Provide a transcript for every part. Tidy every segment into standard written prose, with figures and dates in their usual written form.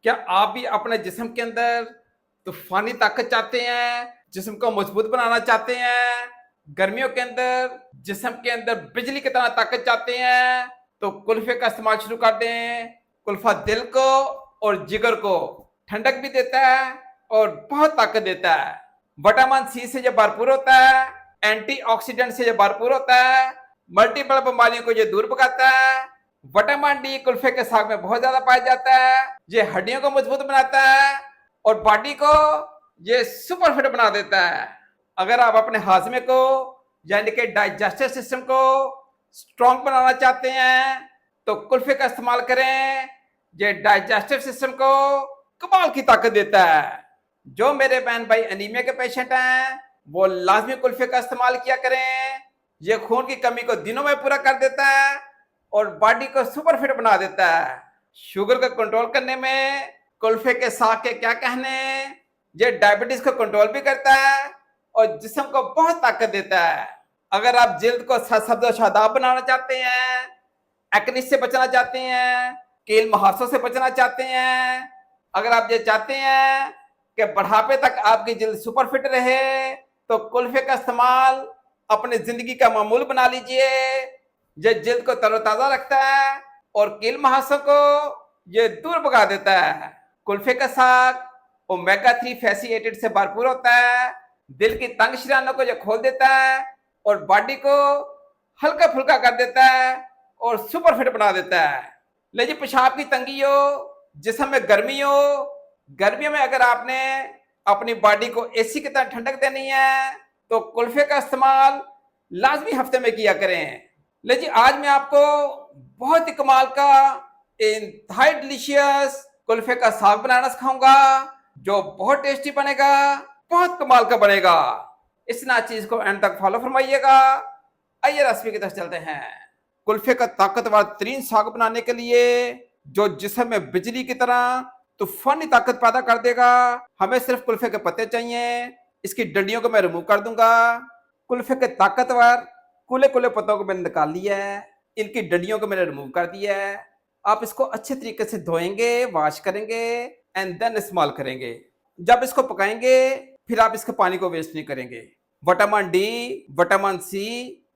क्या आप भी अपने जिस्म के अंदर तूफ़ानी ताकत चाहते हैं, जिस्म को मजबूत बनाना चाहते हैं, गर्मियों के अंदर जिस्म के अंदर बिजली की तरह ताकत चाहते हैं, तो कुल्फ़े का इस्तेमाल शुरू कर दें। कुल्फ़ा दिल को और जिगर को ठंडक भी देता है और बहुत ताकत देता है। विटामिन सी से ये भरपूर होता है, एंटीऑक्सीडेंट से ये भरपूर होता है, मल्टीपल बीमारियों को ये दूर भगाता है। विटामिन डी कुल्फे के साग में बहुत ज्यादा पाया जाता है। ये हड्डियों को मजबूत बनाता है और बॉडी को ये सुपर फिट बना देता है। अगर आप अपने हाजमे को यानी कि डाइजेस्टिव सिस्टम को स्ट्रॉन्ग बनाना चाहते हैं तो कुल्फे का इस्तेमाल करें। ये डाइजेस्टिव सिस्टम को कमाल की ताकत देता है। जो मेरे बहन भाई अनीमिया के पेशेंट हैं वो लाजमी कुल्फे का इस्तेमाल किया करें। ये खून की कमी को दिनों में पूरा कर देता है और बॉडी को सुपर फिट बना देता है। शुगर को कंट्रोल करने में कुल्फे के साग के क्या कहने। ये डायबिटीज को कंट्रोल भी करता है और जिस्म को बहुत ताकत देता है। अगर आप जिल्द को सब्ज शादाब बनाना चाहते हैं, एक्ने से बचना चाहते हैं, कील मुहासों से बचना चाहते हैं, अगर आप ये चाहते हैं कि बढ़ापे तक आपकी जिल्द सुपर फिट रहे तो कुल्फे का इस्तेमाल अपनी जिंदगी का मामूल बना लीजिए। ये जिल्द को तरोताजा रखता है और कील मुहासों को ये दूर भगा देता है। कुल्फे का साग ओमेगा 3 फैटी एसिड से भरपूर होता है, दिल की तंग शिरानों को ये खोल देता है और बॉडी को हल्का फुल्का कर देता है और सुपर फिट बना देता है। लीजिए पेशाब की तंगी हो, जिस्म में गर्मी हो, गर्मियों में अगर आपने अपनी बॉडी को एसी की तरह ठंडक देनी है तो कुल्फे का इस्तेमाल लाजमी हफ्ते में किया करें। लीजिए आज मैं आपको बहुत ही कमाल का इंतहाई डिलीशियस कुल्फे का साग बनाना सिखाऊंगा जो बहुत टेस्टी बनेगा, बहुत कमाल का बनेगा। इस ना चीज को एंड तक फॉलो फरमाइएगा। आइए रेसिपी की तरफ चलते हैं। कुल्फे का ताकतवर तरीन साग बनाने के लिए जो जिस्म में बिजली की तरह तूफानी ताकत पैदा कर देगा, हमें सिर्फ कुल्फे के पत्ते चाहिए। इसकी डंडियों को मैं रिमूव कर दूंगा। कुल्फे के ताकतवर कुले कुले पत्तों को मैंने निकाल लिया है, इनकी डंडियों को मैंने रिमूव कर दिया है। आप इसको अच्छे तरीके से धोएंगे, वॉश करेंगे एंड देन इस्तेमाल करेंगे। जब इसको पकाएंगे फिर आप इसके पानी को वेस्ट नहीं करेंगे। विटामिन डी, विटामिन सी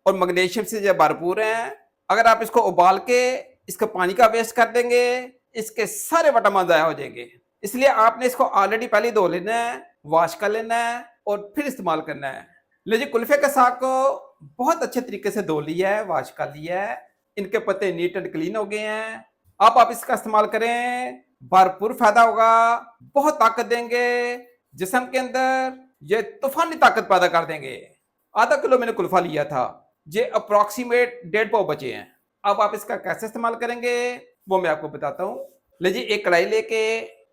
और मैग्नीशियम से ये भरपूर है। अगर आप इसको उबाल के इसके पानी का वेस्ट कर देंगे, इसके सारे विटामिन ज़ाया हो जाएंगे। इसलिए आपने इसको ऑलरेडी पहले धो लेना है, वॉश कर लेना है और फिर इस्तेमाल करना है। लीजिए कुल्फे के साग को बहुत अच्छे तरीके से धो लिया है, वॉश कर लिया है, इनके पत्ते नीट एंड क्लीन हो गए हैं। अब आप इसका इस्तेमाल करें, भरपूर फायदा होगा, बहुत ताकत देंगे जिस्म के अंदर, ये तूफानी ताकत पैदा कर देंगे। आधा किलो मैंने कुल्फा लिया था, ये अप्रोक्सीमेट 1.5 पाव बचे हैं। अब आप इसका कैसे इस्तेमाल करेंगे वो मैं आपको बताता हूँ। लीजिए एक कढ़ाई लेके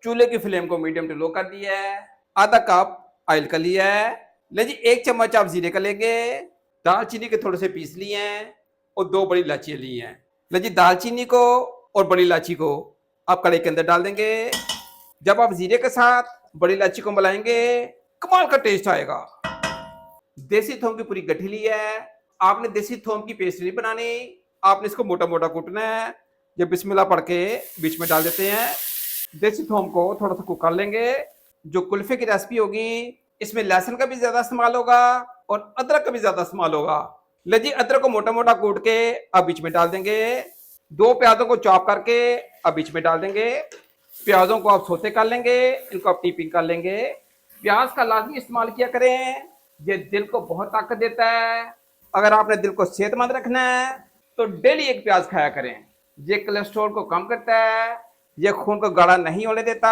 चूल्हे की फ्लेम को मीडियम टू लो कर दिया है, आधा कप ऑयल का लिया है। लीजिए 1 चम्मच आप जीरे का लेंगे, दालचीनी के थोड़े से पीस लिए हैं और 2 बड़ी इलायची ली हैं। लीजिए दालचीनी को और बड़ी इलायची को आप कढ़ाई के अंदर डाल देंगे। जब आप जीरे के साथ बड़ी इलायची को मिलाएंगे कमाल का टेस्ट आएगा। देसी थोम की पूरी गठी ली है, आपने देसी थोम की पेस्ट नहीं बनानी, आपने इसको मोटा मोटा कूटना है। ये बिस्मिल्लाह पढ़ के बीच में डाल देते हैं। देसी थोम को थोड़ा सा कुक कर लेंगे। जो कुल्फे की रेसिपी होगी इसमें लहसुन का भी ज्यादा इस्तेमाल होगा और अदरक का भी ज्यादा इस्तेमाल होगा। लीजिए अदरक को मोटा मोटा कूट के अब बीच में डाल देंगे। 2 प्याजों को चॉप करके अब बीच में डाल देंगे। प्याजों को आप सोते कर लेंगे, इनको आप टीपिंग कर लेंगे। प्याज का लाजमी इस्तेमाल किया करें, ये दिल को बहुत ताकत देता है। अगर आपने दिल को सेहतमंद रखना है तो डेली 1 प्याज खाया करें। ये कोलेस्ट्रॉल को कम करता है, ये खून को गाढ़ा नहीं होने देता,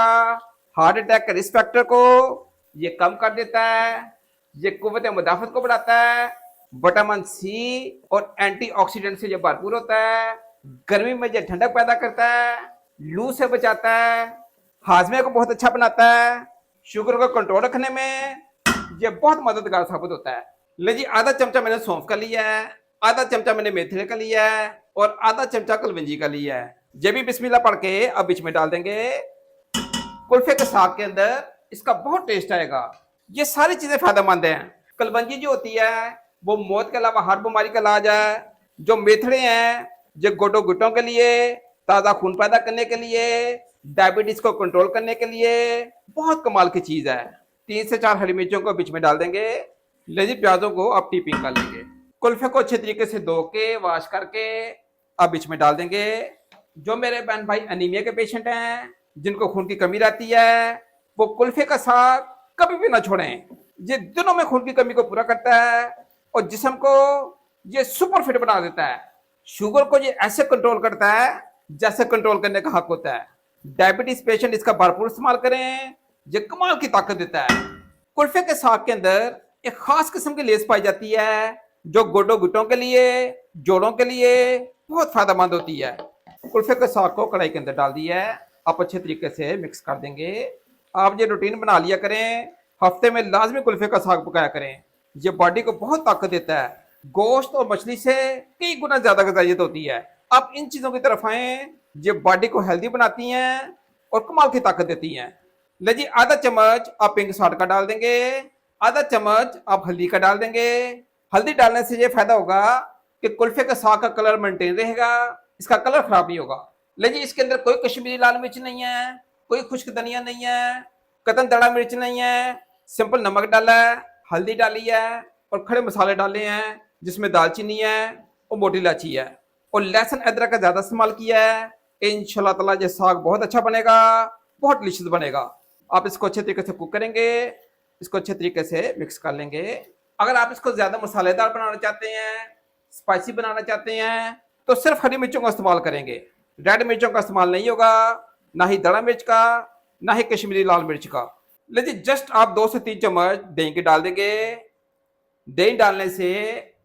हार्ट अटैक के रिस्क फैक्टर को ये कम कर देता है, ये कुव्वत मुदाफत को बढ़ाता है, विटामिन सी और एंटीऑक्सीडेंट से ये भरपूर होता है, गर्मी में ये ठंडक पैदा करता है, लू से बचाता है, हाजमे को बहुत अच्छा बनाता है, शुगर को कंट्रोल रखने में ये बहुत मददगार साबित होता है। लीजिए आधा चमचा मैंने सौंफ का लिया है, आधा चमचा मैंने मेथी का लिया है और आधा चमचा कलवंजी का लिया है। ये भी बिस्मिल्लाह पढ़ के अब बीच में डाल देंगे। कुल्फे के साग के अंदर इसका बहुत टेस्ट आएगा। ये सारी चीजें फायदेमंद हैं। कलवंजी जो होती है वो मौत के अलावा हर बीमारी का इलाज है। जो मेथड़े हैं ये गोडों गुटों के लिए, ताज़ा खून पैदा करने के लिए, डायबिटीज को कंट्रोल करने के लिए बहुत कमाल की चीज है। 3 से 4 हरी मिर्चों को बीच में डाल देंगे। लेजी प्याजों को आप टीपिंग कर लेंगे। कुल्फे को अच्छे तरीके से धो के वॉश करके आप बीच में डाल देंगे। जो मेरे बहन भाई अनीमिया के पेशेंट हैं, जिनको खून की कमी रहती है, वो कुल्फे का साग कभी भी ना छोड़ें। ये दिनों में खून की कमी को पूरा करता है और जिस्म को ये सुपर फिट बना देता है। शुगर को ये ऐसे कंट्रोल करता है जैसे कंट्रोल करने का हक होता है। डायबिटीज पेशेंट इसका भरपूर इस्तेमाल करें, ये कमाल की ताकत देता है। कुल्फे के साग के अंदर एक खास किस्म की लेस पाई जाती है जो गोडों गिटों के लिए, जोड़ों के लिए बहुत फायदेमंद होती है। कुल्फे के साग को कढ़ाई के अंदर डाल दिया है, आप अच्छे तरीके से मिक्स कर देंगे। आप ये रूटीन बना लिया करें, हफ्ते में लाजमी कुल्फे का साग पकाया करें। ये बॉडी को बहुत ताकत देता है। गोश्त और मछली से कई गुना ज्यादा ग़िज़ाइयत होती है। आप इन चीजों की तरफ आए, ये बॉडी को हेल्दी बनाती हैं और कमाल की ताकत देती हैं। ले जी, आधा चम्मच आप पिंक सॉल्ट का डाल देंगे, आधा चम्मच आप हल्दी का डाल देंगे। हल्दी डालने से ये फायदा होगा कि कुल्फे का साग का कलर मेंटेन रहेगा, इसका कलर खराब नहीं होगा। ले जी, इसके अंदर कोई कश्मीरी लाल मिर्च नहीं है, कोई खुश्क धनिया नहीं है, कतन दड़ा मिर्च नहीं है। सिंपल नमक डाला है, हल्दी डाली है और खड़े मसाले डाले हैं, जिसमें दालचीनी है और मोटी इलायची है और लहसुन अदरक का ज्यादा इस्तेमाल किया है। इंशाल्लाह ताला ये साग बहुत अच्छा बनेगा, बहुत डिलीशियस बनेगा। आप इसको अच्छे तरीके से कुक करेंगे, इसको अच्छे तरीके से मिक्स कर लेंगे। अगर आप इसको ज्यादा मसालेदार बनाना चाहते हैं, स्पाइसी बनाना चाहते हैं, तो सिर्फ हरी मिर्चों का इस्तेमाल करेंगे। रेड मिर्चों का इस्तेमाल नहीं होगा, ना ही दड़ा मिर्च का, ना ही कश्मीरी लाल मिर्च का। लेकिन जस्ट आप 2 से 3 चम्मच दही के डाल देंगे। दही डालने से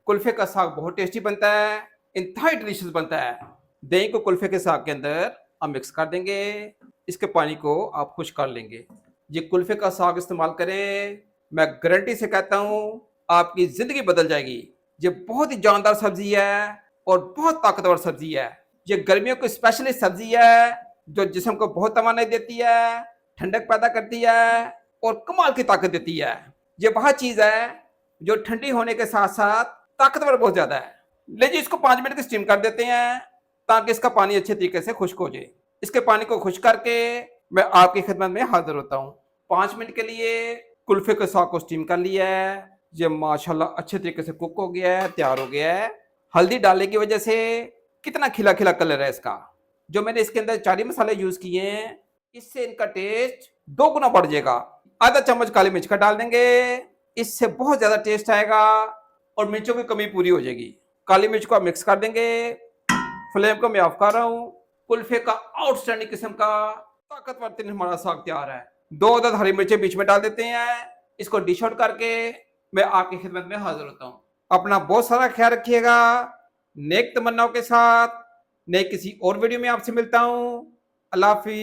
कुल्फे का साग बहुत टेस्टी बनता है, इंतहाई डिलीशियस बनता है। दही को कुल्फे के साग के अंदर आप मिक्स कर देंगे, इसके पानी को आप खुश कर लेंगे। ये कुल्फे का साग इस्तेमाल करें, मैं गारंटी से कहता हूँ आपकी जिंदगी बदल जाएगी। ये बहुत ही जानदार सब्जी है और बहुत ताकतवर सब्जी है। ये गर्मियों की स्पेशलिस्ट सब्जी है जो जिस्म को बहुत तवानाई देती है, ठंडक पैदा करती है और कमाल की ताकत देती है। ये वह चीज है जो ठंडी होने के साथ साथ ताकतवर बहुत ज्यादा है। लीजिए, इसको 5 मिनट की स्टीम कर देते हैं ताकि इसका पानी अच्छे तरीके से खुश्क हो जाए। इसके पानी को खुश्क करके मैं आपकी खिदमत में हाजिर होता हूँ। 5 मिनट के लिए कुल्फे के साग को स्टीम कर लिया है, ये माशाल्लाह अच्छे तरीके से कुक हो गया है, तैयार हो गया है। हल्दी डालने की वजह से कितना खिला खिला कलर है इसका। जो मैंने इसके अंदर 4 मसाले यूज किए हैं, इससे इनका टेस्ट 2 गुना बढ़ जाएगा। आधा चम्मच काली मिर्च का डाल देंगे, इससे बहुत ज्यादा टेस्ट आएगा और मिर्चों की कमी पूरी हो जाएगी। काली मिर्च को आप मिक्स कर देंगे। फ्लेम को मैं ऑफ कर रहा हूँ। कुल्फे का आउटस्टैंडिंग किस्म का ताकतवर तीन हमारा साग तैयार है। 2 अदद हरी मिर्चें बीच में डाल देते हैं, इसको डिश आउट करके मैं आपकी खिदमत में हाजिर होता हूँ। अपना बहुत सारा ख्याल रखिएगा। नेक तमन्नाओं के साथ नए किसी और वीडियो में आपसे मिलता हूँ। अल्लाह हाफिज।